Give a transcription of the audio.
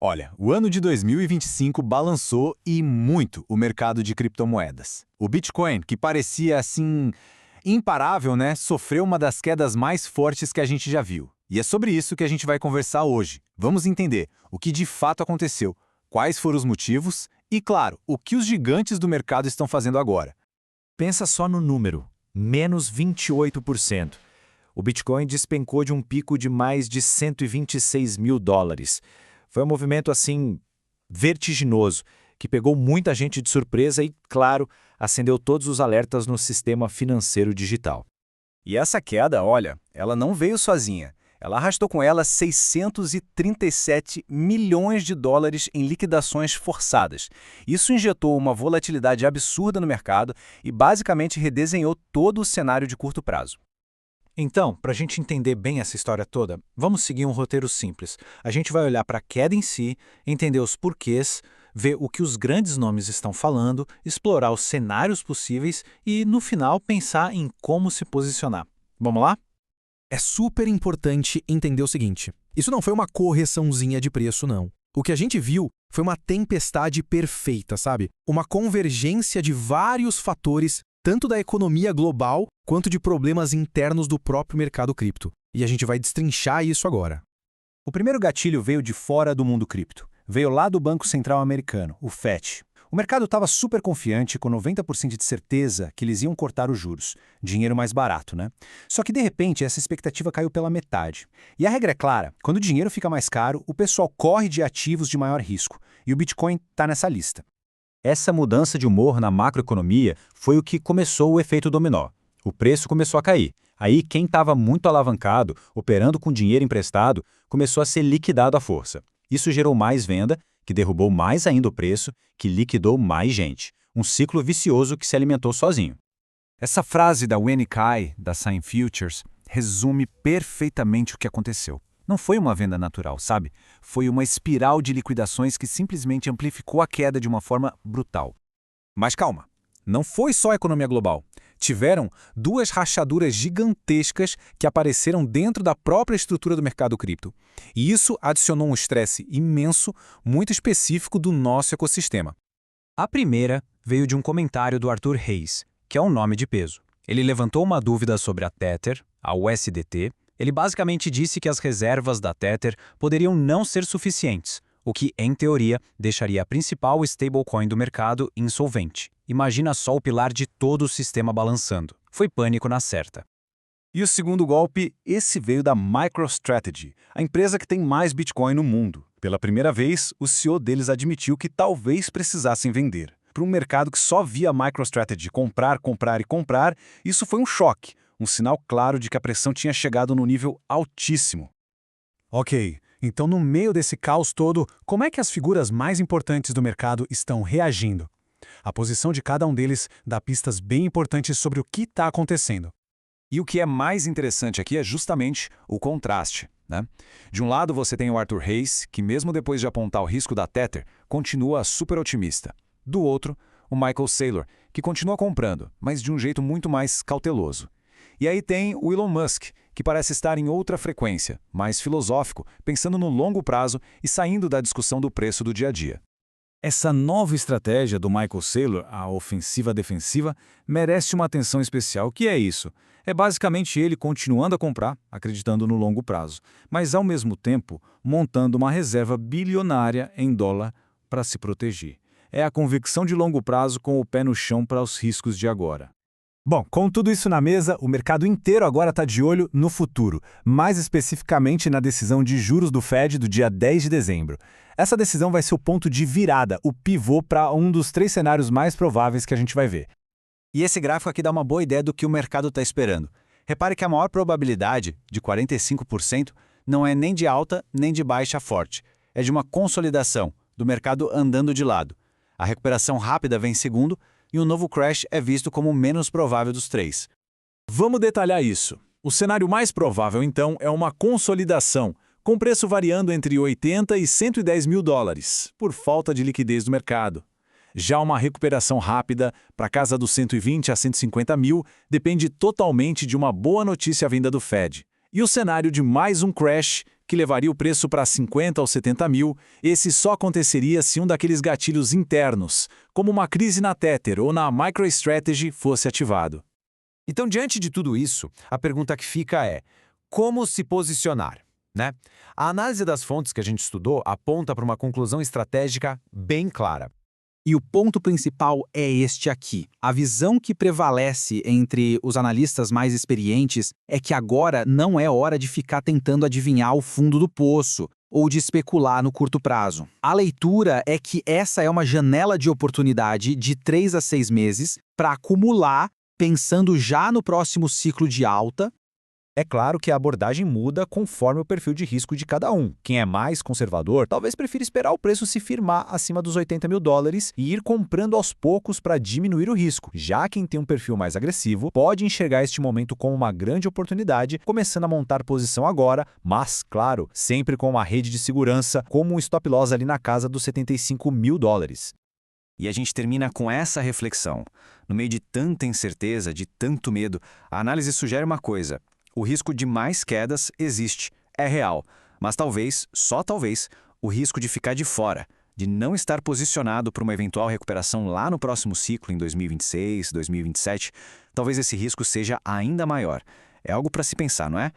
Olha, o ano de 2025 balançou e muito o mercado de criptomoedas. O Bitcoin, que parecia assim imparável, né, sofreu uma das quedas mais fortes que a gente já viu. E é sobre isso que a gente vai conversar hoje. Vamos entender o que de fato aconteceu, quais foram os motivos e, claro, o que os gigantes do mercado estão fazendo agora. Pensa só no número, menos 28%. O Bitcoin despencou de um pico de mais de 126 mil dólares. Foi um movimento assim vertiginoso, que pegou muita gente de surpresa e, claro, acendeu todos os alertas no sistema financeiro digital. E essa queda, olha, ela não veio sozinha. Ela arrastou com ela 637 milhões de dólares em liquidações forçadas. Isso injetou uma volatilidade absurda no mercado e basicamente redesenhou todo o cenário de curto prazo. Então, para a gente entender bem essa história toda, vamos seguir um roteiro simples. A gente vai olhar para a queda em si, entender os porquês, ver o que os grandes nomes estão falando, explorar os cenários possíveis e, no final, pensar em como se posicionar. Vamos lá? É super importante entender o seguinte: isso não foi uma correçãozinha de preço, não. O que a gente viu foi uma tempestade perfeita, sabe? Uma convergência de vários fatores, tanto da economia global quanto de problemas internos do próprio mercado cripto. E a gente vai destrinchar isso agora. O primeiro gatilho veio de fora do mundo cripto. Veio lá do Banco Central Americano, o FED. O mercado estava super confiante, com 90% de certeza que eles iam cortar os juros. Dinheiro mais barato, né? Só que, de repente, essa expectativa caiu pela metade. E a regra é clara: quando o dinheiro fica mais caro, o pessoal corre de ativos de maior risco. E o Bitcoin está nessa lista. Essa mudança de humor na macroeconomia foi o que começou o efeito dominó. O preço começou a cair. Aí quem estava muito alavancado, operando com dinheiro emprestado, começou a ser liquidado à força. Isso gerou mais venda, que derrubou mais ainda o preço, que liquidou mais gente. Um ciclo vicioso que se alimentou sozinho. Essa frase da Wendy Kai, da Sign Futures, resume perfeitamente o que aconteceu. Não foi uma venda natural, sabe? Foi uma espiral de liquidações que simplesmente amplificou a queda de uma forma brutal. Mas calma, não foi só a economia global. Tiveram duas rachaduras gigantescas que apareceram dentro da própria estrutura do mercado cripto. E isso adicionou um estresse imenso, muito específico do nosso ecossistema. A primeira veio de um comentário do Arthur Hayes, que é um nome de peso. Ele levantou uma dúvida sobre a Tether, a USDT. Ele basicamente disse que as reservas da Tether poderiam não ser suficientes, o que, em teoria, deixaria a principal stablecoin do mercado insolvente. Imagina só o pilar de todo o sistema balançando. Foi pânico na certa. E o segundo golpe, esse veio da MicroStrategy, a empresa que tem mais Bitcoin no mundo. Pela primeira vez, o CEO deles admitiu que talvez precisassem vender. Para um mercado que só via MicroStrategy comprar, comprar e comprar, isso foi um choque, um sinal claro de que a pressão tinha chegado num nível altíssimo. Ok, então no meio desse caos todo, como é que as figuras mais importantes do mercado estão reagindo? A posição de cada um deles dá pistas bem importantes sobre o que está acontecendo. E o que é mais interessante aqui é justamente o contraste, né? De um lado você tem o Arthur Hayes, que mesmo depois de apontar o risco da Tether, continua super otimista. Do outro, o Michael Saylor, que continua comprando, mas de um jeito muito mais cauteloso. E aí tem o Elon Musk, que parece estar em outra frequência, mais filosófico, pensando no longo prazo e saindo da discussão do preço do dia a dia. Essa nova estratégia do Michael Saylor, a ofensiva-defensiva, merece uma atenção especial. O que é isso? É basicamente ele continuando a comprar, acreditando no longo prazo, mas ao mesmo tempo montando uma reserva bilionária em dólar para se proteger. É a convicção de longo prazo com o pé no chão para os riscos de agora. Bom, com tudo isso na mesa, o mercado inteiro agora está de olho no futuro, mais especificamente na decisão de juros do Fed do dia 10 de dezembro. Essa decisão vai ser o ponto de virada, o pivô para um dos três cenários mais prováveis que a gente vai ver. E esse gráfico aqui dá uma boa ideia do que o mercado está esperando. Repare que a maior probabilidade, de 45%, não é nem de alta nem de baixa forte. É de uma consolidação, do mercado andando de lado. A recuperação rápida vem em segundo, e um novo crash é visto como o menos provável dos três. Vamos detalhar isso. O cenário mais provável, então, é uma consolidação, com preço variando entre 80 e 110 mil dólares, por falta de liquidez do mercado. Já uma recuperação rápida, para casa dos 120 a 150 mil, depende totalmente de uma boa notícia vinda do Fed. E o cenário de mais um crash, que levaria o preço para 50 ou 70 mil, esse só aconteceria se um daqueles gatilhos internos, como uma crise na Tether ou na MicroStrategy, fosse ativado. Então, diante de tudo isso, a pergunta que fica é: como se posicionar? Né? A análise das fontes que a gente estudou aponta para uma conclusão estratégica bem clara. E o ponto principal é este aqui. A visão que prevalece entre os analistas mais experientes é que agora não é hora de ficar tentando adivinhar o fundo do poço ou de especular no curto prazo. A leitura é que essa é uma janela de oportunidade de 3 a 6 meses para acumular, pensando já no próximo ciclo de alta. É claro que a abordagem muda conforme o perfil de risco de cada um. Quem é mais conservador talvez prefira esperar o preço se firmar acima dos 80 mil dólares e ir comprando aos poucos para diminuir o risco. Já quem tem um perfil mais agressivo pode enxergar este momento como uma grande oportunidade, começando a montar posição agora, mas, claro, sempre com uma rede de segurança, como um stop loss ali na casa dos 75 mil dólares. E a gente termina com essa reflexão. No meio de tanta incerteza, de tanto medo, a análise sugere uma coisa: o risco de mais quedas existe, é real, mas talvez, só talvez, o risco de ficar de fora, de não estar posicionado para uma eventual recuperação lá no próximo ciclo, em 2026, 2027, talvez esse risco seja ainda maior. É algo para se pensar, não é?